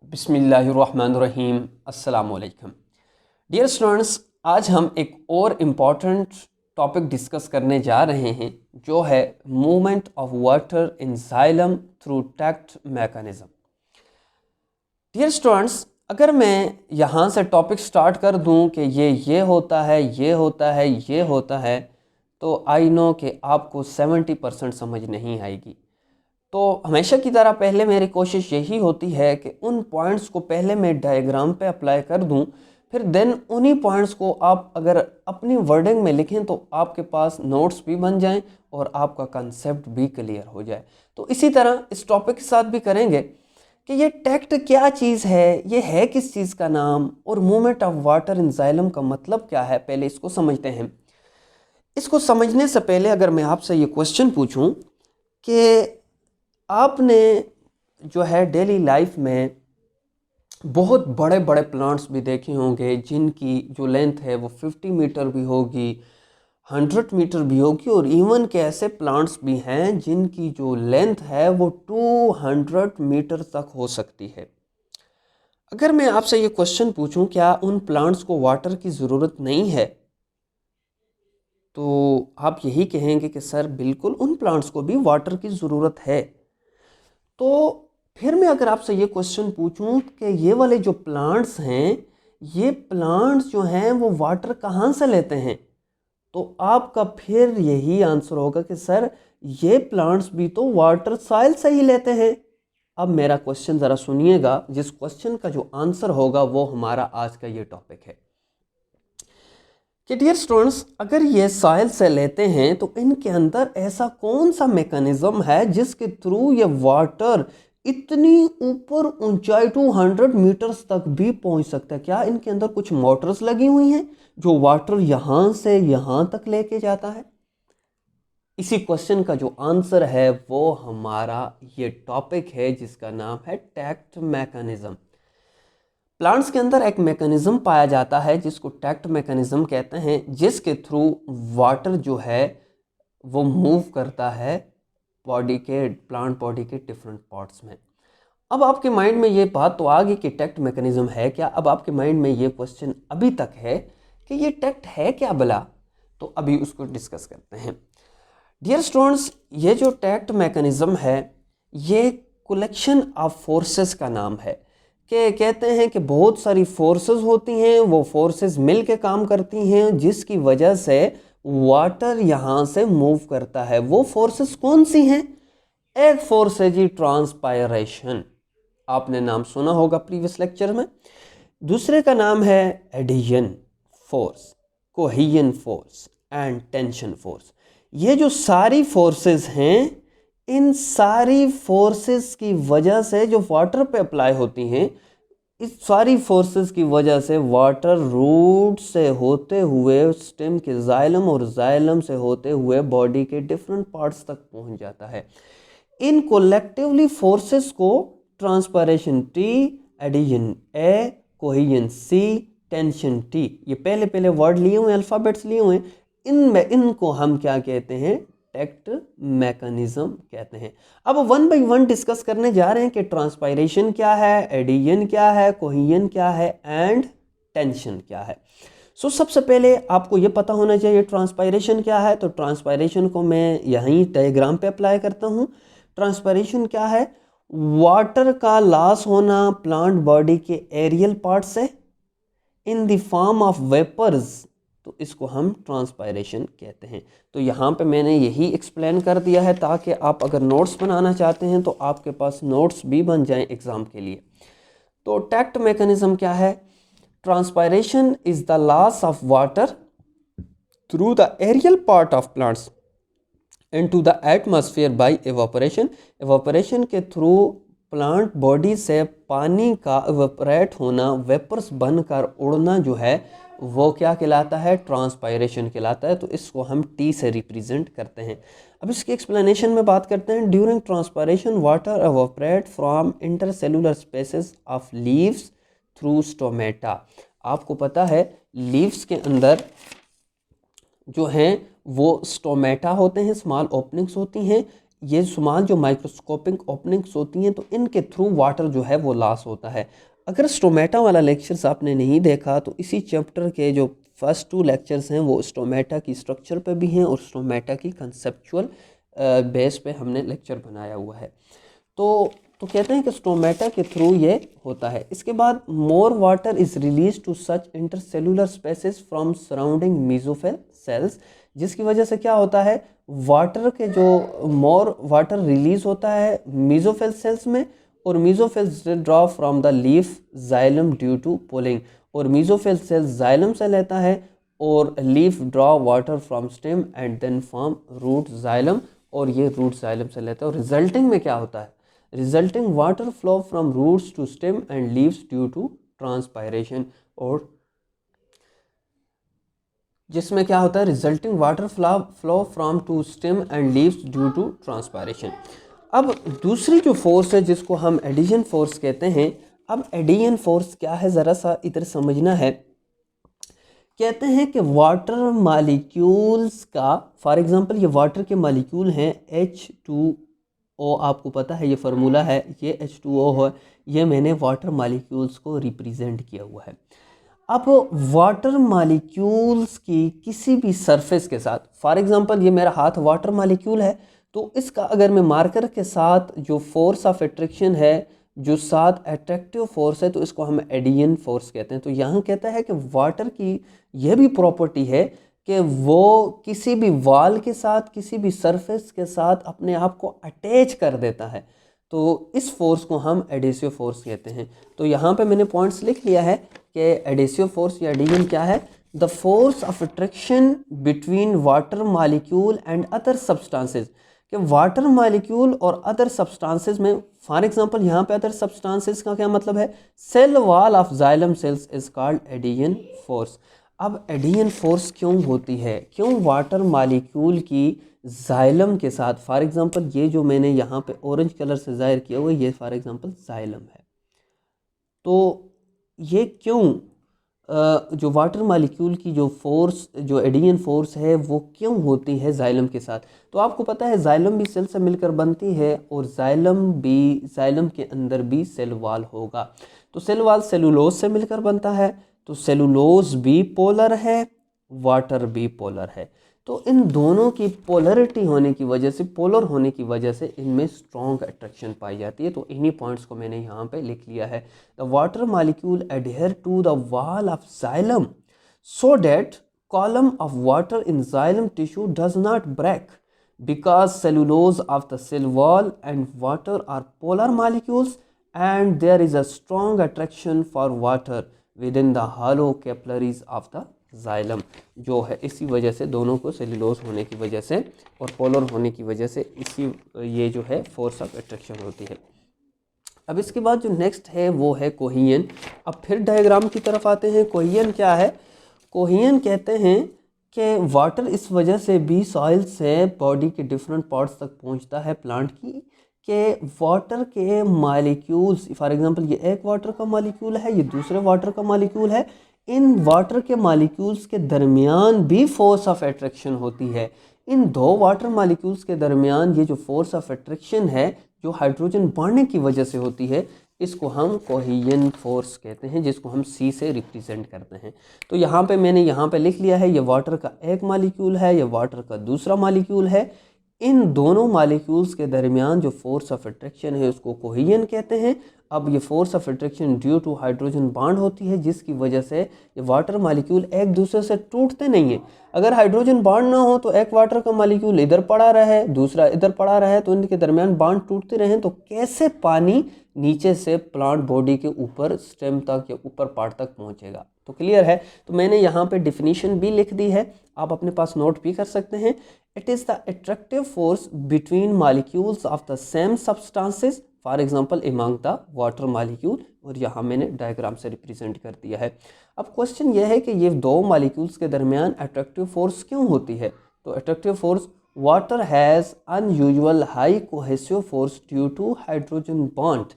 बिस्मिल्लाहिर्रहमानिर्रहीम। अस्सलाम वालेकुम। डियर स्टूडेंट्स, आज हम एक और इम्पॉर्टेंट टॉपिक डिस्कस करने जा रहे हैं जो है movement of water in xylem through TACT mechanism. Dear students, अगर मैं यहाँ से टॉपिक स्टार्ट कर दूँ कि ये होता है, ये होता है, ये होता है, तो आई नो कि आपको 70% समझ नहीं आएगी। तो हमेशा की तरह पहले मेरी कोशिश यही होती है कि उन पॉइंट्स को पहले मैं डायग्राम पे अप्लाई कर दूं, फिर देन उन्हीं पॉइंट्स को आप अगर अपनी वर्डिंग में लिखें तो आपके पास नोट्स भी बन जाएं और आपका कंसेप्ट भी क्लियर हो जाए। तो इसी तरह इस टॉपिक के साथ भी करेंगे कि ये टैक्ट क्या चीज़ है, ये है किस चीज़ का नाम, और movement of water in xylem का मतलब क्या है, पहले इसको समझते हैं। इसको समझने से पहले अगर मैं आपसे ये क्वेश्चन पूछूं कि आपने जो है डेली लाइफ में बहुत बड़े बड़े प्लांट्स भी देखे होंगे जिनकी जो लेंथ है वो 50 मीटर भी होगी, 100 मीटर भी होगी, और इवन के ऐसे प्लांट्स भी हैं जिनकी जो लेंथ है वो 200 मीटर तक हो सकती है। अगर मैं आपसे ये क्वेश्चन पूछूं क्या उन प्लांट्स को वाटर की ज़रूरत नहीं है, तो आप यही कहेंगे कि सर बिल्कुल उन प्लांट्स को भी वाटर की ज़रूरत है। तो फिर मैं अगर आपसे ये क्वेश्चन पूछूं कि ये वाले जो प्लांट्स हैं, ये प्लांट्स जो हैं वो वाटर कहाँ से लेते हैं, तो आपका फिर यही आंसर होगा कि सर ये प्लांट्स भी तो वाटर सॉइल से ही लेते हैं। अब मेरा क्वेश्चन ज़रा सुनिएगा, जिस क्वेश्चन का जो आंसर होगा वो हमारा आज का ये टॉपिक है कि डियर स्टूडेंट्स, अगर ये सॉइल से लेते हैं तो इनके अंदर ऐसा कौन सा मैकेनिज्म है जिसके थ्रू ये वाटर इतनी ऊपर ऊंचाई 200 मीटर्स तक भी पहुंच सकता है। क्या इनके अंदर कुछ मोटर्स लगी हुई हैं जो वाटर यहाँ से यहाँ तक लेके जाता है? इसी क्वेश्चन का जो आंसर है वो हमारा ये टॉपिक है जिसका नाम है टैक्ट मैकेनिज्म। प्लांट्स के अंदर एक मैकेनिज्म पाया जाता है जिसको टैक्ट मैकेनिज्म कहते हैं, जिसके थ्रू वाटर जो है वो मूव करता है प्लांट बॉडी के डिफरेंट पार्ट्स में। अब आपके माइंड में ये बात तो आ गई कि टैक्ट मैकेनिज्म है क्या। अब आपके माइंड में ये क्वेश्चन अभी तक है कि ये टैक्ट है क्या भला, तो अभी उसको डिस्कस करते हैं। डियर स्टूडेंट्स, ये जो टैक्ट मैकेनिज्म है ये कलेक्शन ऑफ फोर्सेस का नाम है। कि कहते हैं कि बहुत सारी फोर्सेस होती हैं, वो फोर्सेस मिल के काम करती हैं जिसकी वजह से वाटर यहाँ से मूव करता है। वो फोर्सेस कौन सी हैं? एक फोर्स है जी ट्रांसपायरेशन, आपने नाम सुना होगा प्रीवियस लेक्चर में। दूसरे का नाम है adhesion force, cohesion force and tension force. ये जो सारी फोर्सेस हैं, इन सारी फोर्सेस की वजह से जो वाटर पे अप्लाई होती हैं, इस सारी फोर्सेस की वजह से वाटर रूट से होते हुए स्टेम के जाइलम और जाइलम से होते हुए बॉडी के डिफरेंट पार्ट्स तक पहुंच जाता है। इन कोलेक्टिवली फोर्सेस को ट्रांसपायरेशन टी, एडिशन ए, कोहेजन सी, टेंशन टी, ये पहले पहले वर्ड लिए हुए, अल्फ़ाबेट्स लिए हुए, इनको हम क्या कहते हैं? टैक्ट मैकेनिज्म कहते हैं। अब वन बाय वन डिस्कस करने जा रहे हैं कि ट्रांसपायरेशन क्या है, एडिशन क्या है, कोहेजन क्या है एंड टेंशन क्या है। सो सबसे पहले आपको ये पता होना चाहिए ट्रांसपायरेशन क्या है। तो ट्रांसपायरेशन को मैं यहीं डायग्राम पे अप्लाई करता हूँ। ट्रांसपायरेशन क्या है? वाटर का लॉस होना प्लांट बॉडी के एरियल पार्ट से in the form of vapours, तो इसको हम ट्रांसपायरेशन कहते हैं। तो यहाँ पे मैंने यही एक्सप्लेन कर दिया है ताकि आप अगर नोट्स बनाना चाहते हैं तो आपके पास नोट्स भी बन जाएं एग्ज़ाम के लिए। तो टैक्ट मैकेनिज्म क्या है? Transpiration is the loss of water through the aerial part of plants into the atmosphere by evaporation. Evaporation के थ्रू प्लांट बॉडी से पानी का एवापोरेट होना, वेपर्स बनकर उड़ना जो है वो क्या कहलाता है? ट्रांसपायरेशन कहलाता है। तो इसको हम टी से रिप्रेजेंट करते हैं। अब इसकी एक्सप्लेनेशन में बात करते हैं। During transpiration water evaporate from intercellular spaces of leaves through stomata. आपको पता है लीव्स के अंदर जो हैं वो स्टोमेटा होते हैं, स्मॉल ओपनिंग्स होती हैं। ये स्मॉल जो माइक्रोस्कोपिक ओपनिंग्स होती हैं, तो इनके थ्रू वाटर जो है वो लॉस होता है। अगर स्टोमेटा वाला लेक्चर्स आपने नहीं देखा तो इसी चैप्टर के जो फर्स्ट 2 लेक्चर्स हैं वो स्टोमेटा की स्ट्रक्चर पे भी हैं और स्टोमेटा की कंसेप्चुअल बेस पे हमने लेक्चर बनाया हुआ है। तो कहते हैं कि स्टोमेटा के थ्रू ये होता है। इसके बाद more water is release to such intercellular spaces from surrounding mesophyll cells, जिसकी वजह से क्या होता है, वाटर के जो मोर वाटर रिलीज होता है मेसोफिल सेल्स में, और mesophyll cell draw from the leaf xylem due to pulling, और मेसोफिल सेल जाइलम से लेता है और leaf draw water from stem and then form root xylem, और ये रूट जाइलम से लेता है। और रिजल्टिंग में क्या होता है, resulting water flow from roots to stem and leaves due to transpiration, और जिसमें क्या होता है, resulting water flow from to stem and leaves due to transpiration. अब दूसरी जो फोर्स है जिसको हम एडिशन फोर्स कहते हैं, अब एडिशन फोर्स क्या है ज़रा सा इधर समझना है। कहते हैं कि वाटर मालिक्यूल्स का, फॉर एग्जांपल ये वाटर के मालिक्यूल हैं H2O, आपको पता है ये फार्मूला है, ये H2O है, ये मैंने वाटर मालिक्यूल्स को रिप्रेजेंट किया हुआ है। अब वाटर मालिक्यूल्स की किसी भी सरफेस के साथ, फॉर एग्जांपल ये मेरा हाथ वाटर मालिक्यूल है, तो इसका अगर मैं मार्कर के साथ जो फोर्स ऑफ अट्रैक्शन है, जो साथ अट्रैक्टिव फोर्स है, तो इसको हम एडियन फोर्स कहते हैं। तो यहाँ कहता है कि वाटर की यह भी प्रॉपर्टी है कि वो किसी भी वॉल के साथ, किसी भी सरफेस के साथ अपने आप को अटैच कर देता है, तो इस फोर्स को हम एडेसिव फोर्स कहते हैं। तो यहाँ पे मैंने पॉइंट्स लिख लिया है कि एडेसिव फोर्स या एडिशन क्या है, the force of attraction between water molecule and other substances, कि वाटर मॉलिक्यूल और अदर सब्सटेंसेस में, फॉर एग्जांपल यहाँ पे अदर सब्सटेंसेस का क्या मतलब है, cell wall of xylem cells is called adhesion force. अब एडिशन फोर्स क्यों होती है, क्यों वाटर मॉलिक्यूल की जाइलम के साथ, फॉर एग्जांपल ये जो मैंने यहाँ पे ऑरेंज कलर से जाहिर किया हुआ, ये फॉर एग्जांपल जाइलम है, तो ये क्यों जो वाटर मॉलिक्यूल की जो फोर्स, जो एडिशन फोर्स है, वो क्यों होती है जाइलम के साथ। तो आपको पता है जाइलम भी सेल से मिलकर बनती है, और जाइलम के अंदर भी सेल वॉल होगा। तो सेल वॉल सेलुलोज से मिलकर बनता है, तो सेलुलोज भी पोलर है, वाटर भी पोलर है। तो इन दोनों की पोलरिटी होने की वजह से, पोलर होने की वजह से इनमें स्ट्रॉन्ग अट्रैक्शन पाई जाती है। तो इन्हीं पॉइंट्स को मैंने यहाँ पे लिख लिया है। The water molecule adhere to the wall of xylem so that column of water in xylem tissue does not break, because cellulose of the cell wall and water are polar molecules and there is a strong attraction for water within the hollow capillaries of the xylem, जो है इसी वजह से, दोनों को cellulose होने की वजह से और पोलर होने की वजह से इसी ये जो है फोर्स ऑफ अट्रैक्शन होती है। अब इसके बाद जो नेक्स्ट है वो है कोहेजन। अब फिर डायग्राम की तरफ आते हैं। कोहेजन क्या है, कोहेजन कहते हैं कि वाटर इस वजह से भी सॉइल से बॉडी के डिफरेंट पार्ट्स तक पहुंचता है प्लांट की, कि वाटर के मॉलिक्यूल्स, फॉर एग्जांपल ये एक वाटर का मॉलिक्यूल है, ये दूसरे वाटर का मॉलिक्यूल है, इन वाटर के मॉलिक्यूल्स के दरमियान भी फोर्स ऑफ अट्रैक्शन होती है। इन दो वाटर मॉलिक्यूल्स के दरमियान ये जो फोर्स ऑफ अट्रैक्शन है, जो हाइड्रोजन बढ़ने की वजह से होती है, इसको हम कोहेजन फोर्स कहते हैं, जिसको हम सी से रिप्रेजेंट करते हैं। तो यहाँ पे मैंने यहाँ पे लिख लिया है, ये वाटर का एक मॉलिक्यूल है, ये वाटर का दूसरा मॉलिक्यूल है। इन दोनों मॉलिक्यूल्स के दरमियान जो फोर्स ऑफ अट्रैक्शन है उसको कोहेजन कहते हैं। अब ये force of attraction due to hydrogen bond होती है, जिसकी वजह से ये वाटर मॉलिक्यूल एक दूसरे से टूटते नहीं हैं। अगर हाइड्रोजन बॉन्ड ना हो तो एक वाटर का मॉलिक्यूल इधर पड़ा रहे, दूसरा इधर पड़ा रहे, तो इनके दरमियान बॉन्ड टूटते रहें, तो कैसे पानी नीचे से प्लांट बॉडी के ऊपर स्टेम तक या ऊपर पार्ट तक पहुंचेगा। तो क्लियर है। तो मैंने यहाँ पे डिफिनीशन भी लिख दी है, आप अपने पास नोट भी कर सकते हैं। It is the attractive force between molecules of the same substances, for example among the water molecule, और यहाँ मैंने डायग्राम से रिप्रेजेंट कर दिया है। अब क्वेश्चन यह है कि ये दो मॉलिक्यूल्स के दरमियान अट्रैक्टिव फोर्स क्यों होती है। तो attractive force, water has unusual high cohesive force due to hydrogen bond.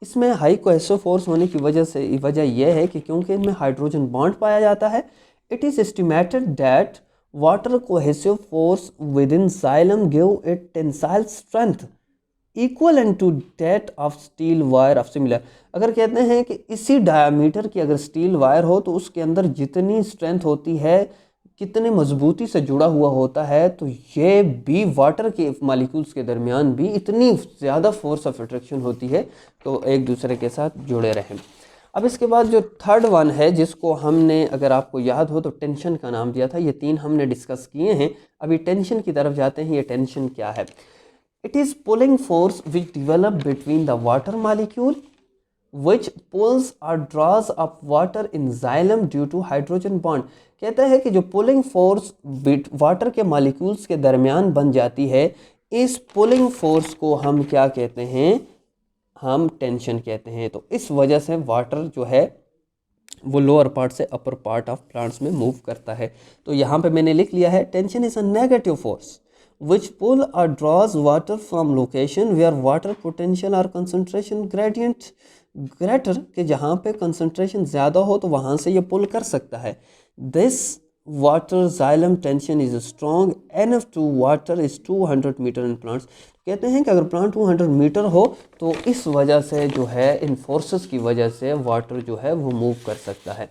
इसमें हाई कोहेसिव फोर्स होने की वजह यह है कि क्योंकि इनमें हाइड्रोजन बॉन्ड पाया जाता है। It is estimated that water cohesive force within xylem give it tensile strength equal and to that of steel wire of similar. अगर कहते हैं कि इसी डायमीटर की अगर स्टील वायर हो तो उसके अंदर जितनी स्ट्रेंथ होती है, कितने मजबूती से जुड़ा हुआ होता है, तो ये भी वाटर के मालिक्यूल्स के दरमियान भी इतनी ज़्यादा फोर्स ऑफ अट्रैक्शन होती है तो एक दूसरे के साथ जुड़े रहें। अब इसके बाद जो थर्ड वन है, जिसको हमने अगर आपको याद हो तो टेंशन का नाम दिया था, ये तीन हमने डिस्कस किए हैं। अभी टेंशन की तरफ जाते हैं। ये टेंशन क्या है? It is pulling force which develop between the water molecule which pulls or draws up water in xylem due to hydrogen bond। कहता है कि जो पुलिंग फोर्स वाटर के मॉलिक्यूल्स के दरमियान बन जाती है, इस पुलिंग फोर्स को हम क्या कहते हैं? हम टेंशन कहते हैं। तो इस वजह से वाटर जो है वो लोअर पार्ट से अपर पार्ट ऑफ प्लांट्स में मूव करता है। तो यहाँ पे मैंने लिख लिया है, tension is a negative force which pull or draws water from location where water potential or concentration gradient greater, के जहाँ पे concentration ज़्यादा हो तो वहाँ से ये पुल कर सकता है। This water xylem tension is strong enough to water is 200 metre in plants। कहते हैं कि अगर प्लांट 200 मीटर हो तो इस वजह से जो है, इन फोर्सेस की वजह से वाटर जो है वो मूव कर सकता है।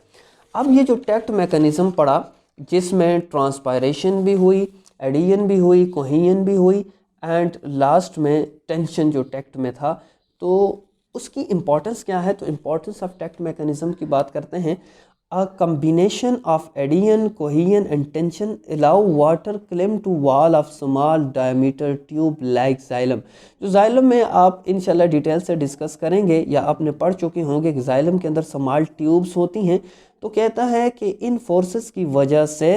अब ये जो टैक्ट मैकेनिज्म पड़ा, जिसमें ट्रांसपायरेशन भी हुई, एडियन भी हुई, कोहेजन भी हुई, एंड लास्ट में टेंशन जो टैक्ट में था, तो उसकी इम्पोर्टेंस क्या है? तो इम्पोर्टेंस ऑफ टैक्ट मैकेनिज्म की बात करते हैं। A combination of adhesion, cohesion and tension allow water climb to wall of small diameter tube like xylem. जो जाइलम में आप इंशाल्लाह डिटेल से डिस्कस करेंगे या आपने पढ़ चुके होंगे कि जाइलम के अंदर स्मॉल ट्यूब्स होती हैं। तो कहता है कि इन फोर्सेस की वजह से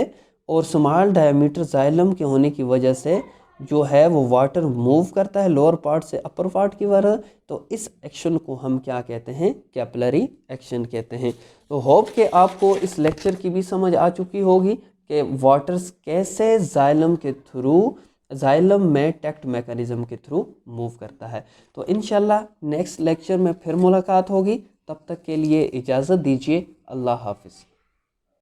और स्मॉल डायमीटर जाइलम के होने की वजह से जो है वो वाटर मूव करता है लोअर पार्ट से अपर पार्ट की वजह। तो इस एक्शन को हम क्या कहते हैं? कैपिलरी एक्शन कहते हैं। तो होप कि आपको इस लेक्चर की भी समझ आ चुकी होगी कि वाटर्स कैसे जाइलम के थ्रू, जाइलम में टैक्ट मैकेनिज्म के थ्रू मूव करता है। तो इंशाल्लाह नेक्स्ट लेक्चर में फिर मुलाकात होगी। तब तक के लिए इजाज़त दीजिए। अल्लाह हाफिज़।